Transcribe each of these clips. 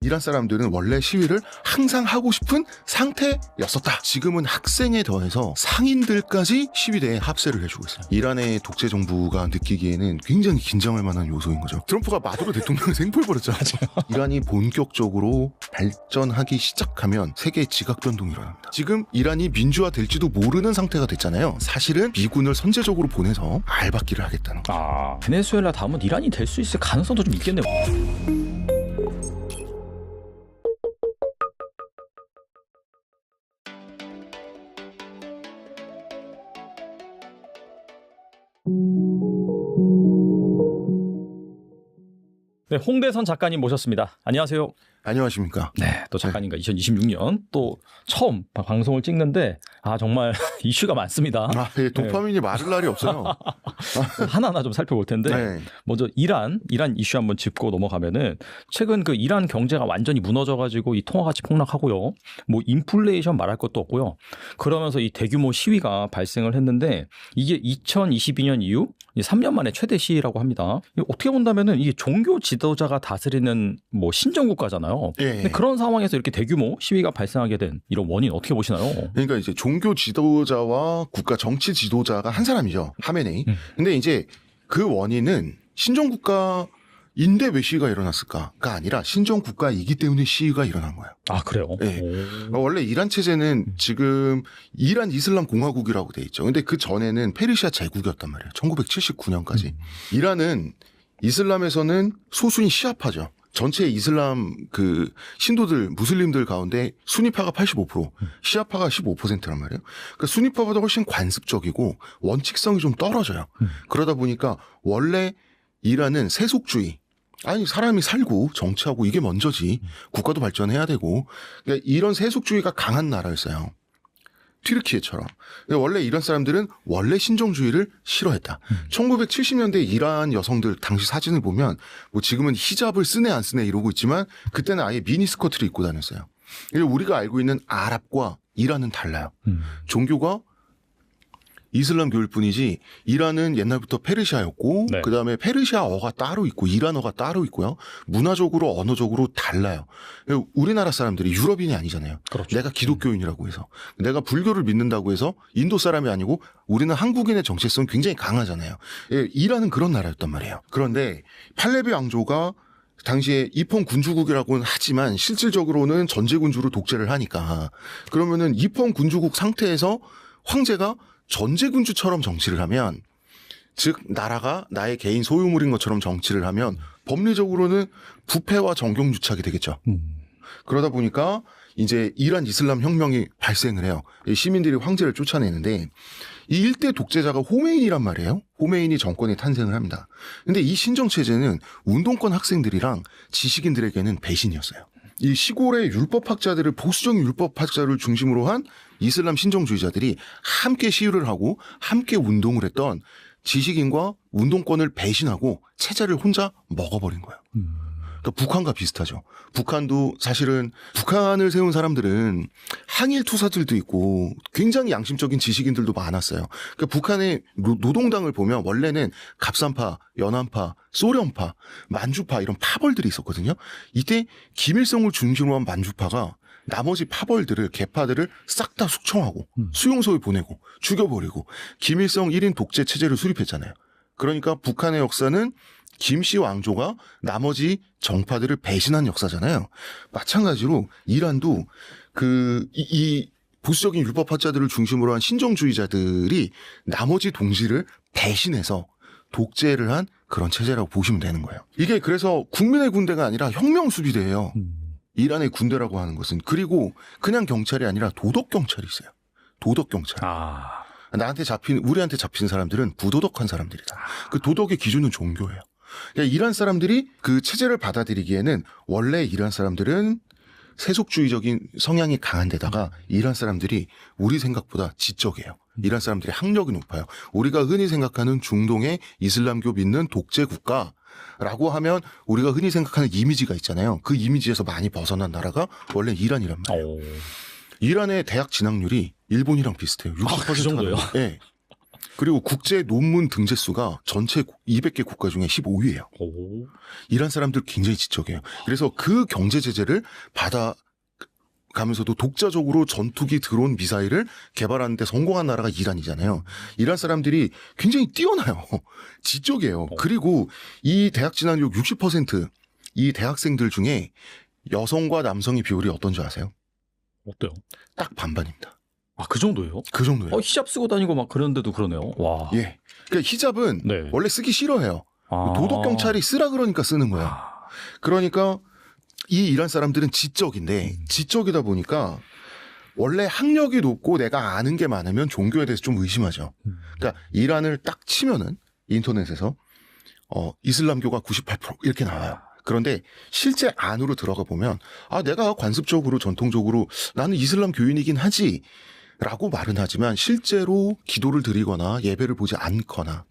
이란 사람들은 원래 시위를 항상 하고 싶은 상태였었다. 지금은 학생에 더해서 상인들까지 시위대에 합세를 해주고 있어요. 이란의 독재 정부가 느끼기에는 굉장히 긴장할 만한 요소인 거죠. 트럼프가 마두로 대통령을 생포해버렸잖아요. 이란이 본격적으로 발전하기 시작하면 세계의 지각 변동이 일어납니다. 지금 이란이 민주화될지도 모르는 상태가 됐잖아요. 사실은 미군을 선제적으로 보내서 알박기를 하겠다는 거죠. 베네수엘라 다음은 이란이 될 수 있을 가능성도 좀 있겠네요. 네, 홍대선 작가님 모셨습니다. 안녕하세요. 안녕하십니까. 네, 또 작가님과 2026년 또 처음 방송을 찍는데 정말 이슈가 많습니다. 예, 도파민이 마를 날이 없어요. 하나하나 좀 살펴볼 텐데 네. 먼저 이란 이슈 한번 짚고 넘어가면은 최근 그 이란 경제가 완전히 무너져가지고 이 통화 가치 폭락하고요. 뭐 인플레이션 말할 것도 없고요. 그러면서 이 대규모 시위가 발생을 했는데 이게 2022년 이후 3년 만에 최대 시위라고 합니다. 어떻게 본다면은 이게 종교 지도자가 다스리는 뭐 신정국가잖아요. 예. 그런 상황에서 이렇게 대규모 시위가 발생하게 된 이런 원인 어떻게 보시나요? 그러니까 이제 종교 지도자와 국가 정치 지도자가 한 사람이죠. 하메네이. 근데 이제 그 원인은 신정국가인데 왜 시위가 일어났을까가 아니라 신정국가이기 때문에 시위가 일어난 거예요. 아, 그래요? 네. 원래 이란 체제는 지금 이란 이슬람 공화국이라고 돼 있죠. 근데 그 전에는 페르시아 제국이었단 말이에요. 1979년까지. 이란은 이슬람에서는 소수인 시아파죠. 전체 이슬람 그 신도들 무슬림들 가운데 수니파가 85%, 시아파가 15%란 말이에요. 그러니까 수니파보다 훨씬 관습적이고 원칙성이 좀 떨어져요. 그러다 보니까 원래 이란은 세속주의, 아니 사람이 살고 정치하고 이게 먼저지. 국가도 발전해야 되고. 그러니까 이런 세속주의가 강한 나라였어요. 튀르키예처럼. 원래 이란 사람들은 원래 신정주의를 싫어했다. 1970년대 이란 여성들 당시 사진을 보면 뭐 지금은 히잡을 쓰네 안 쓰네 이러고 있지만 그때는 아예 미니스커트를 입고 다녔어요. 우리가 알고 있는 아랍과 이란은 달라요. 종교가 이슬람 교일 뿐이지 이란은 옛날부터 페르시아였고 네. 그다음에 페르시아어가 따로 있고 이란어가 따로 있고요. 문화적으로 언어적으로 달라요. 우리나라 사람들이 유럽인이 아니잖아요. 그렇죠. 내가 기독교인이라고 해서 내가 불교를 믿는다고 해서 인도 사람이 아니고 우리는 한국인의 정체성이 굉장히 강하잖아요. 이란은 그런 나라였단 말이에요. 그런데 팔레비 왕조가 당시에 입헌 군주국이라고는 하지만 실질적으로는 전제군주로 독재를 하니까 그러면은 입헌 군주국 상태에서 황제가 전제군주처럼 정치를 하면 즉 나라가 나의 개인 소유물인 것처럼 정치를 하면 법리적으로는 부패와 정경유착이 되겠죠. 그러다 보니까 이제 이란 이슬람 혁명이 발생을 해요. 시민들이 황제를 쫓아내는데 이 일대 독재자가 호메인이란 말이에요. 호메인이 정권이 탄생을 합니다. 근데 이 신정체제는 운동권 학생들이랑 지식인들에게는 배신이었어요. 이 시골의 율법학자들을 보수적인 율법학자를 중심으로 한 이슬람 신정주의자들이 함께 시위를 하고 함께 운동을 했던 지식인과 운동권을 배신하고 체제를 혼자 먹어버린 거예요. 그러니까 북한과 비슷하죠. 북한도 사실은 북한을 세운 사람들은 항일 투사들도 있고 굉장히 양심적인 지식인들도 많았어요. 그러니까 북한의 노동당을 보면 원래는 갑산파, 연안파, 소련파, 만주파 이런 파벌들이 있었거든요. 이때 김일성을 중심으로 한 만주파가 나머지 파벌들을 개파들을 싹 다 숙청하고 수용소에 보내고 죽여버리고 김일성 1인 독재 체제를 수립했잖아요. 그러니까 북한의 역사는 김씨 왕조가 나머지 정파들을 배신한 역사잖아요. 마찬가지로 이란도 이 보수적인 율법학자들을 중심으로 한 신정주의자들이 나머지 동지를 배신해서 독재를 한 그런 체제라고 보시면 되는 거예요. 이게 그래서 국민의 군대가 아니라 혁명수비대예요. 이란의 군대라고 하는 것은. 그리고 그냥 경찰이 아니라 도덕경찰이 있어요. 도덕경찰. 우리한테 잡힌 사람들은 부도덕한 사람들이다. 그 도덕의 기준은 종교예요. 그러니까 이란 사람들이 그 체제를 받아들이기에는 원래 이란 사람들은 세속주의적인 성향이 강한 데다가 이란 사람들이 우리 생각보다 지적이에요. 이란 사람들이 학력이 높아요. 우리가 흔히 생각하는 중동의 이슬람교 믿는 독재 국가라고 하면 우리가 흔히 생각하는 이미지가 있잖아요. 그 이미지에서 많이 벗어난 나라가 원래 이란이란 말이에요. 이란의 대학 진학률이 일본이랑 비슷해요. 60%가 그 정도예요? 네. 그리고 국제 논문 등재 수가 전체 200개 국가 중에 15위예요. 오. 이란 사람들 굉장히 지적이에요. 그래서 그 경제 제재를 받아가면서도 독자적으로 전투기 드론 미사일을 개발하는 데 성공한 나라가 이란이잖아요. 이란 사람들이 굉장히 뛰어나요. 지적이에요. 그리고 이 대학 진학률 60%이 대학생들 중에 여성과 남성의 비율이 어떤지 아세요? 어때요? 딱 반반입니다. 아, 그 정도예요? 그 정도예요. 히잡 쓰고 다니고 막 그런데도 그러네요. 와. 예. 그러니까 히잡은 네. 원래 쓰기 싫어해요. 아. 도덕 경찰이 쓰라 그러니까 쓰는 거예요. 그러니까 이 이란 사람들은 지적인데 지적이다 보니까 원래 학력이 높고 내가 아는 게 많으면 종교에 대해서 좀 의심하죠. 그러니까 이란을 딱 치면은 인터넷에서 이슬람교가 98% 이렇게 나와요. 그런데 실제 안으로 들어가 보면 내가 관습적으로 전통적으로 나는 이슬람 교인이긴 하지 라고 말은 하지만 실제로 기도를 드리거나 예배를 보지 않거나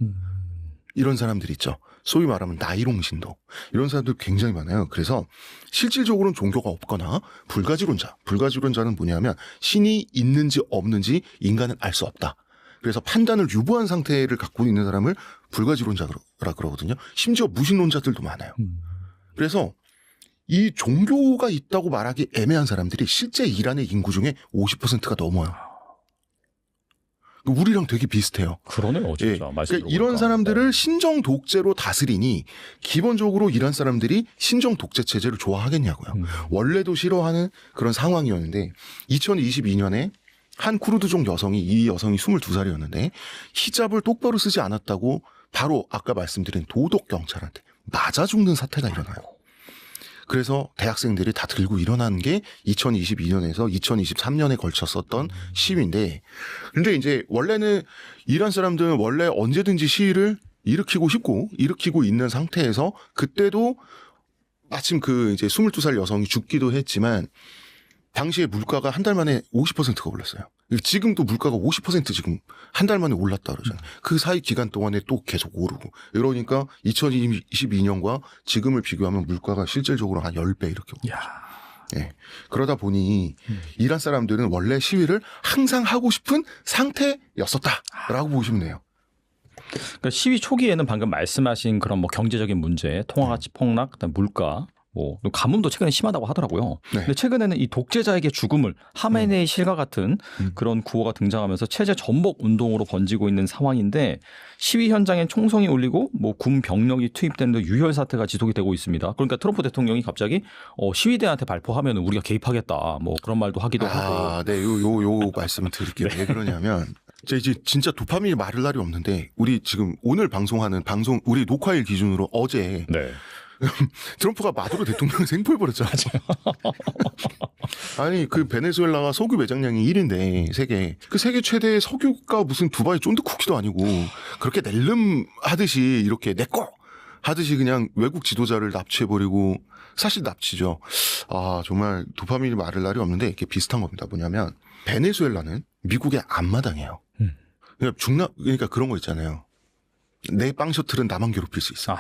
이런 사람들 있죠. 소위 말하면 나이롱 신도 이런 사람들 굉장히 많아요. 그래서 실질적으로는 종교가 없거나 불가지론자는 뭐냐면 신이 있는지 없는지 인간은 알 수 없다. 그래서 판단을 유보한 상태를 갖고 있는 사람을 불가지론자라 그러거든요. 심지어 무신론자들도 많아요. 그래서 이 종교가 있다고 말하기 애매한 사람들이 실제 이란의 인구 중에 50%가 넘어요. 우리랑 되게 비슷해요. 그러네요, 진짜. 그러니까 이런 사람들을 신정 독재로 다스리니 기본적으로 이란 사람들이 신정 독재 체제를 좋아하겠냐고요. 원래도 싫어하는 그런 상황이었는데 2022년에 한 쿠르드족 여성이 이 여성이 22살이었는데 히잡을 똑바로 쓰지 않았다고 바로 아까 말씀드린 도덕 경찰한테 맞아 죽는 사태가 일어나요. 그래서 대학생들이 다 들고 일어난 게 2022년에서 2023년에 걸쳤었던 시위인데, 근데 이제 원래는 이란 사람들은 원래 언제든지 시위를 일으키고 싶고 일으키고 있는 상태에서 그때도 마침 그 이제 22살 여성이 죽기도 했지만 당시에 물가가 한 달 만에 50%가 올랐어요. 지금도 물가가 50% 지금 한 달 만에 올랐다 그러잖아요. 그 사이 기간 동안에 또 계속 오르고 이러니까 2022년과 지금을 비교하면 물가가 실질적으로 한 10배 이렇게 오르죠. 예. 그러다 보니 이란 사람들은 원래 시위를 항상 하고 싶은 상태였었다라고 보시면 돼요. 그러니까 시위 초기에는 방금 말씀하신 그런 뭐 경제적인 문제, 통화가치 폭락, 그다음 물가, 뭐 가뭄도 최근에 심하다고 하더라고요. 네. 근데 최근에는 이 독재자에게 죽음을 하메네이 실과 같은 그런 구호가 등장하면서 체제 전복 운동으로 번지고 있는 상황인데 시위 현장엔 총성이 울리고 뭐 군 병력이 투입되는 유혈 사태가 지속이 되고 있습니다. 그러니까 트럼프 대통령이 갑자기 시위대한테 발포하면 우리가 개입하겠다 뭐 그런 말도 하기도 하고. 네, 요 말씀을 드릴게요. 왜 그러냐면 이제 진짜 도파민이 마를 날이 없는데 우리 지금 오늘 방송하는 우리 녹화일 기준으로 어제. 네. 트럼프가 마두로 대통령을 생포해버렸잖아요. 아니 그 베네수엘라가 석유 매장량이 1인데 세계 최대의 석유가 무슨 두바이 쫀득쿠키도 아니고 그렇게 낼름 하듯이 이렇게 내꺼 하듯이 그냥 외국 지도자를 납치해버리고 사실 납치죠. 정말 도파민이 마를 날이 없는데 이게 비슷한 겁니다. 뭐냐면 베네수엘라는 미국의 앞마당이에요. 그러니까 그런 거 있잖아요. 내 빵 셔틀은 나만 괴롭힐 수 있어.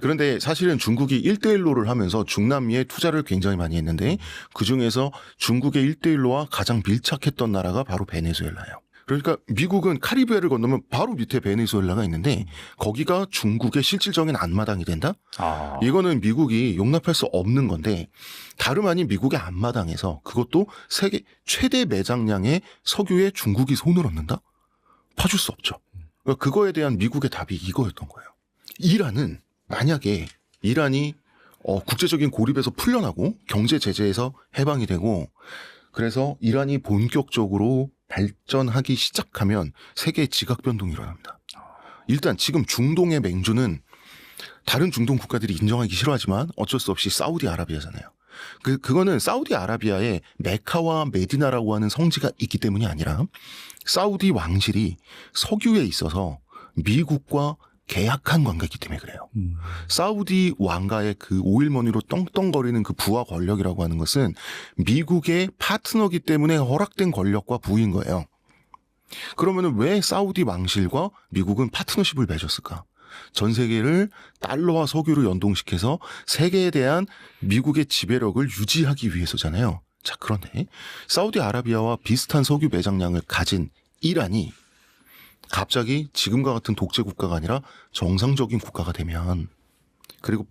그런데 사실은 중국이 1대1로를 하면서 중남미에 투자를 굉장히 많이 했는데 그중에서 중국의 1대1로와 가장 밀착했던 나라가 바로 베네수엘라예요. 그러니까 미국은 카리브해를 건너면 바로 밑에 베네수엘라가 있는데 거기가 중국의 실질적인 앞마당이 된다? 이거는 미국이 용납할 수 없는 건데 다름 아닌 미국의 앞마당에서 그것도 세계 최대 매장량의 석유에 중국이 손을 얹는다? 봐줄 수 없죠. 그거에 대한 미국의 답이 이거였던 거예요. 이란은 만약에 이란이 국제적인 고립에서 풀려나고 경제 제재에서 해방이 되고 그래서 이란이 본격적으로 발전하기 시작하면 세계의 지각 변동이 일어납니다. 일단 지금 중동의 맹주는 다른 중동 국가들이 인정하기 싫어하지만 어쩔 수 없이 사우디아라비아잖아요. 그거는 사우디아라비아의 메카와 메디나라고 하는 성지가 있기 때문이 아니라 사우디 왕실이 석유에 있어서 미국과 계약한 관계이기 때문에 그래요. 사우디 왕가의 그 오일머니로 떵떵거리는 그 부와 권력이라고 하는 것은 미국의 파트너기 때문에 허락된 권력과 부인 거예요. 그러면 왜 사우디 왕실과 미국은 파트너십을 맺었을까? 전 세계를 달러와 석유로 연동시켜서 세계에 대한 미국의 지배력을 유지하기 위해서잖아요. 자, 그런데 사우디아라비아와 비슷한 석유 매장량을 가진 이란이 갑자기 지금과 같은 독재 국가가 아니라 정상적인 국가가 되면 그리고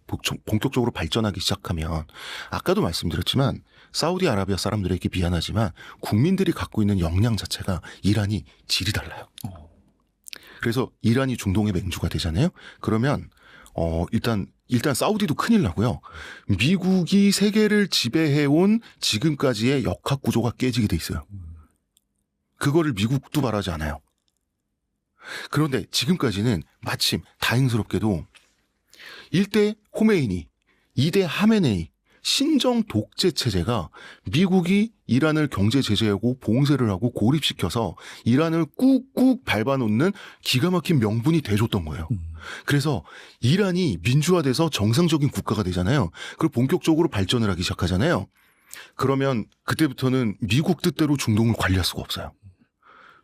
본격적으로 발전하기 시작하면 아까도 말씀드렸지만 사우디아라비아 사람들에게 미안하지만 국민들이 갖고 있는 역량 자체가 이란이 질이 달라요. 그래서 이란이 중동의 맹주가 되잖아요. 그러면 일단 사우디도 큰일 나고요. 미국이 세계를 지배해온 지금까지의 역학 구조가 깨지게 돼 있어요. 그거를 미국도 바라지 않아요. 그런데 지금까지는 마침 다행스럽게도 1대 호메이니, 2대 하메네이 신정 독재 체제가 미국이 이란을 경제 제재하고 봉쇄를 하고 고립시켜서 이란을 꾹꾹 밟아놓는 기가 막힌 명분이 돼줬던 거예요. 그래서 이란이 민주화돼서 정상적인 국가가 되잖아요. 그리고 본격적으로 발전을 하기 시작하잖아요. 그러면 그때부터는 미국 뜻대로 중동을 관리할 수가 없어요.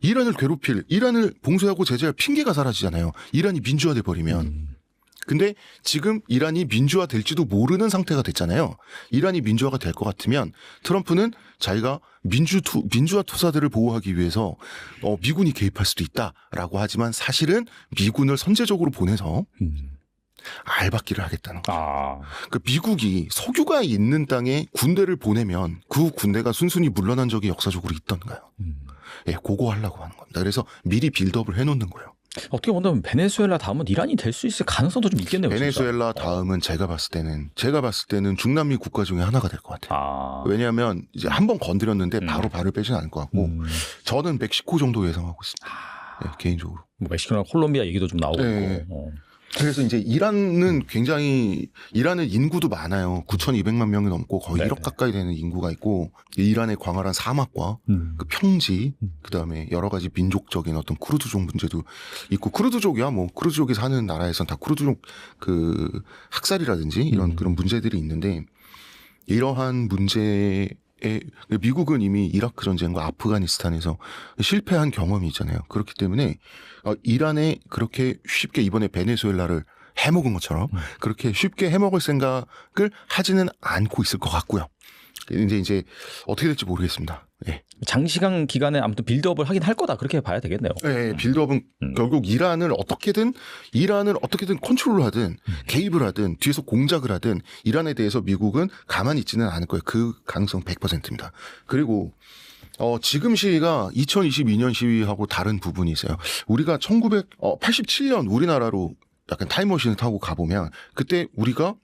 이란을 괴롭힐, 이란을 봉쇄하고 제재할 핑계가 사라지잖아요. 이란이 민주화돼 버리면. 근데 지금 이란이 민주화 될지도 모르는 상태가 됐잖아요. 이란이 민주화가 될 것 같으면 트럼프는 자기가 민주화 투사들을 보호하기 위해서 미군이 개입할 수도 있다라고 하지만 사실은 미군을 선제적으로 보내서 알박기를 하겠다는 거죠. 그 미국이 석유가 있는 땅에 군대를 보내면 그 군대가 순순히 물러난 적이 역사적으로 있던가요? 예, 그거 하려고 하는 겁니다. 그래서 미리 빌드업을 해놓는 거예요. 어떻게 보면 베네수엘라 다음은 이란이 될 수 있을 가능성도 좀 있겠네요. 베네수엘라 진짜. 다음은 제가 봤을 때는 중남미 국가 중에 하나가 될 것 같아요. 왜냐하면 이제 한번 건드렸는데 바로 발을 빼지는 않을 것 같고 저는 멕시코 정도 예상하고 있습니다. 네, 개인적으로. 뭐 멕시코나 콜롬비아 얘기도 좀 나오고 네. 있고. 그래서 이제 이란은 이란은 인구도 많아요. 9,200만 명이 넘고 거의 네네. 1억 가까이 되는 인구가 있고 이란의 광활한 사막과 그 평지 그다음에 여러 가지 민족적인 어떤 쿠르드족 문제도 있고 쿠르드족이야 뭐 쿠르드족이 사는 나라에선 다 쿠르드족 그 학살이라든지 이런 그런 문제들이 있는데 이러한 문제에 미국은 이미 이라크 전쟁과 아프가니스탄에서 실패한 경험이 있잖아요. 그렇기 때문에 이란에 그렇게 쉽게 이번에 베네수엘라를 해먹은 것처럼 그렇게 쉽게 해먹을 생각을 하지는 않고 있을 것 같고요. 이제 어떻게 될지 모르겠습니다. 예. 장시간 기간에 아무튼 빌드업을 하긴 할 거다 그렇게 봐야 되겠네요. 네, 빌드업은 결국 이란을 어떻게든 컨트롤하든 개입을 하든 뒤에서 공작을 하든 이란에 대해서 미국은 가만히 있지는 않을 거예요. 그 가능성 100%입니다. 그리고 지금 시위가 2022년 시위하고 다른 부분이 있어요. 우리가 1987년 우리나라로 약간 타임머신을 타고 가보면 그때 우리가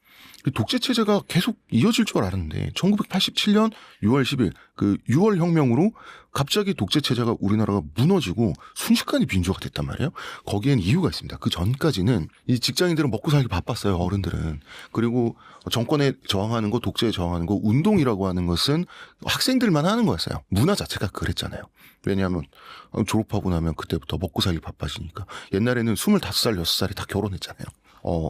독재 체제가 계속 이어질 줄 알았는데 1987년 6월 10일 그 6월 혁명으로 갑자기 독재 체제가 우리나라가 무너지고 순식간에 민주화가 됐단 말이에요. 거기엔 이유가 있습니다. 그 전까지는 이 직장인들은 먹고 살기 바빴어요. 어른들은. 그리고 정권에 저항하는 거, 독재에 저항하는 거, 운동이라고 하는 것은 학생들만 하는 거였어요. 문화 자체가 그랬잖아요. 왜냐하면 졸업하고 나면 그때부터 먹고 살기 바빠지니까. 옛날에는 25살, 6살에 다 결혼했잖아요.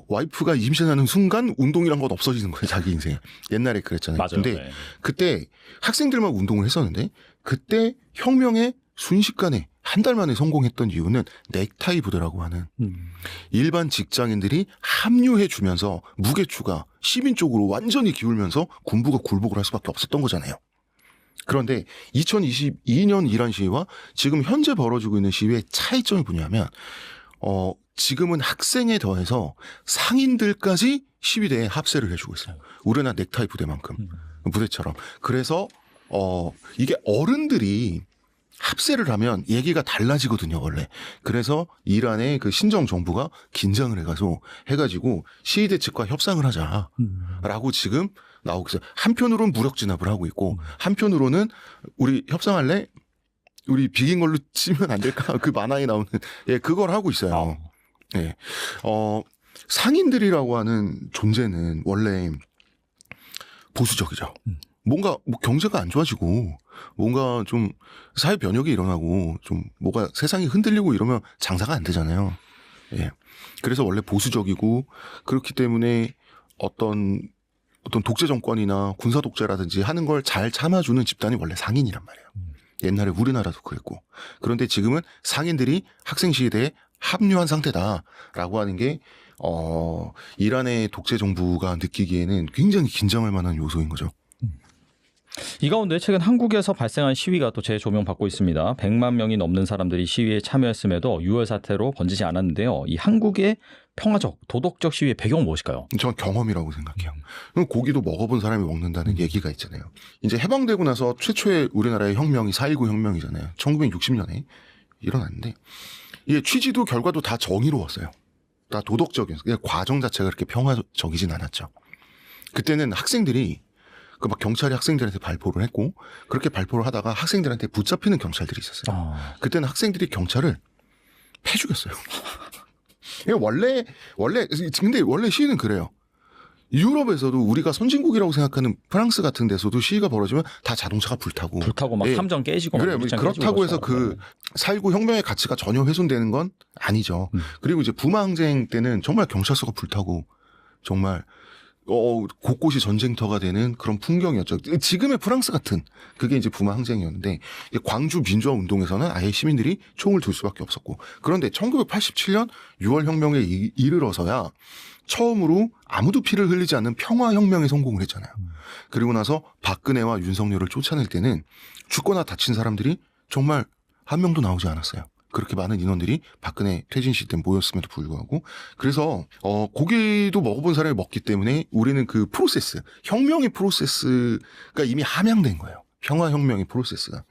와이프가 임신하는 순간 운동이란 건 없어지는 거예요. 자기 인생에. 옛날에 그랬잖아요. 맞아요. 근데 네. 그때 학생들만 운동을 했었는데 그때 혁명에 순식간에 한 달 만에 성공했던 이유는 넥타이 부대라고 하는 일반 직장인들이 합류해 주면서 무게추가 시민 쪽으로 완전히 기울면서 군부가 굴복을 할 수밖에 없었던 거잖아요. 그런데 2022년 이란 시위와 지금 현재 벌어지고 있는 시위의 차이점이 뭐냐면 지금은 학생에 더해서 상인들까지 시위대에 합세를 해주고 있어요. 우리나라 넥타이 부대만큼 부대처럼. 그래서 이게 어른들이 합세를 하면 얘기가 달라지거든요, 원래. 그래서 이란의 그 신정 정부가 긴장을 해가지고 시위대 측과 협상을 하자라고 지금 나오고 있어요. 한편으로는 무력 진압을 하고 있고 한편으로는 우리 협상할래? 우리 비긴 걸로 치면 안 될까? 그 만화에 나오는 그걸 하고 있어요. 예. 상인들이라고 하는 존재는 원래 보수적이죠. 뭔가 경제가 안 좋아지고 뭔가 좀 사회 변혁이 일어나고 좀 뭐가 세상이 흔들리고 이러면 장사가 안 되잖아요. 예. 그래서 원래 보수적이고 그렇기 때문에 어떤 독재 정권이나 군사 독재라든지 하는 걸 잘 참아주는 집단이 원래 상인이란 말이에요. 옛날에 우리나라도 그랬고. 그런데 지금은 상인들이 학생 시위대에 합류한 상태다라고 하는 게 이란의 독재 정부가 느끼기에는 굉장히 긴장할 만한 요소인 거죠. 이 가운데 최근 한국에서 발생한 시위가 또 재조명받고 있습니다. 100만 명이 넘는 사람들이 시위에 참여했음에도 유혈 사태로 번지지 않았는데요. 이 한국의 평화적, 도덕적 시위의 배경은 무엇일까요? 저는 경험이라고 생각해요. 고기도 먹어본 사람이 먹는다는 얘기가 있잖아요. 이제 해방되고 나서 최초의 우리나라의 혁명이 4.19 혁명이잖아요. 1960년에 일어났는데 이게 취지도 결과도 다 정의로웠어요. 다 도덕적이었어요. 과정 자체가 그렇게 평화적이진 않았죠. 그때는 학생들이 막 경찰이 학생들한테 발포를 했고 그렇게 발포를 하다가 학생들한테 붙잡히는 경찰들이 있었어요. 그때는 학생들이 경찰을 패 죽였어요. 근데 원래 시위는 그래요. 유럽에서도 우리가 선진국이라고 생각하는 프랑스 같은 데서도 시위가 벌어지면 다 자동차가 불타고 막 예. 함정 깨지고 그래 그렇다고 해서 그 4.19 혁명의 가치가 전혀 훼손되는 건 아니죠. 그리고 이제 부마 항쟁 때는 정말 경찰서가 불타고 정말 곳곳이 전쟁터가 되는 그런 풍경이었죠. 지금의 프랑스 같은 그게 이제 부마 항쟁이었는데 광주 민주화 운동에서는 아예 시민들이 총을 들 수밖에 없었고 그런데 1987년 6월 혁명에 이르러서야 처음으로 아무도 피를 흘리지 않는 평화혁명에 성공을 했잖아요. 그리고 나서 박근혜와 윤석열을 쫓아낼 때는 죽거나 다친 사람들이 정말 한 명도 나오지 않았어요. 그렇게 많은 인원들이 박근혜 퇴진 시대 때 모였음에도 불구하고 그래서 고기도 먹어본 사람이 먹기 때문에 우리는 그 프로세스, 혁명의 프로세스가 이미 함양된 거예요. 평화혁명의 프로세스가.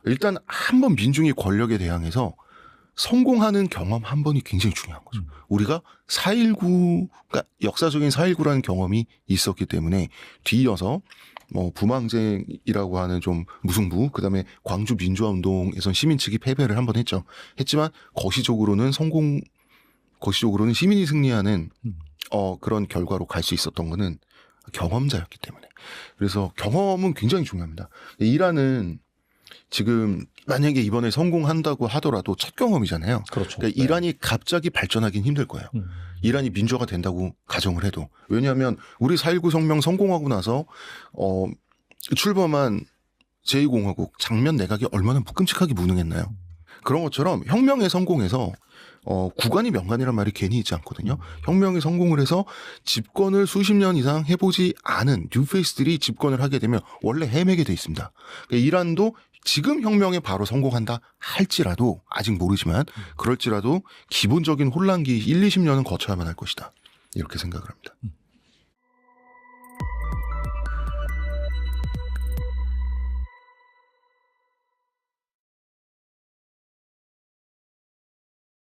일단 한 번 민중이 권력에 대항해서 성공하는 경험 한 번이 굉장히 중요한 거죠. 우리가 4.19가 역사적인 4.19라는 경험이 있었기 때문에 뒤이어서 부망쟁이라고 하는 좀 무승부, 그다음에 광주 민주화 운동에선 시민 측이 패배를 한번 했죠. 했지만 거시적으로는 시민이 승리하는 그런 결과로 갈 수 있었던 거는 경험자였기 때문에. 그래서 경험은 굉장히 중요합니다. 이란은 지금 만약에 이번에 성공한다고 하더라도 첫 경험이잖아요. 그렇죠. 그러니까 이란이 갑자기 발전하긴 힘들 거예요. 이란이 민주화가 된다고 가정을 해도. 왜냐하면 우리 4.19 혁명 성공하고 나서 출범한 제2공화국 장면 내각이 얼마나 끔찍하게 무능했나요. 그런 것처럼 혁명에 성공해서 구간이 명간이란 말이 괜히 있지 않거든요. 혁명에 성공을 해서 집권을 수십 년 이상 해보지 않은 뉴페이스들이 집권을 하게 되면 원래 헤매게 돼 있습니다. 그러니까 이란도 지금 혁명에 바로 성공한다 할지라도 아직 모르지만 그럴지라도 기본적인 혼란기 1, 20년은 거쳐야만 할 것이다. 이렇게 생각을 합니다.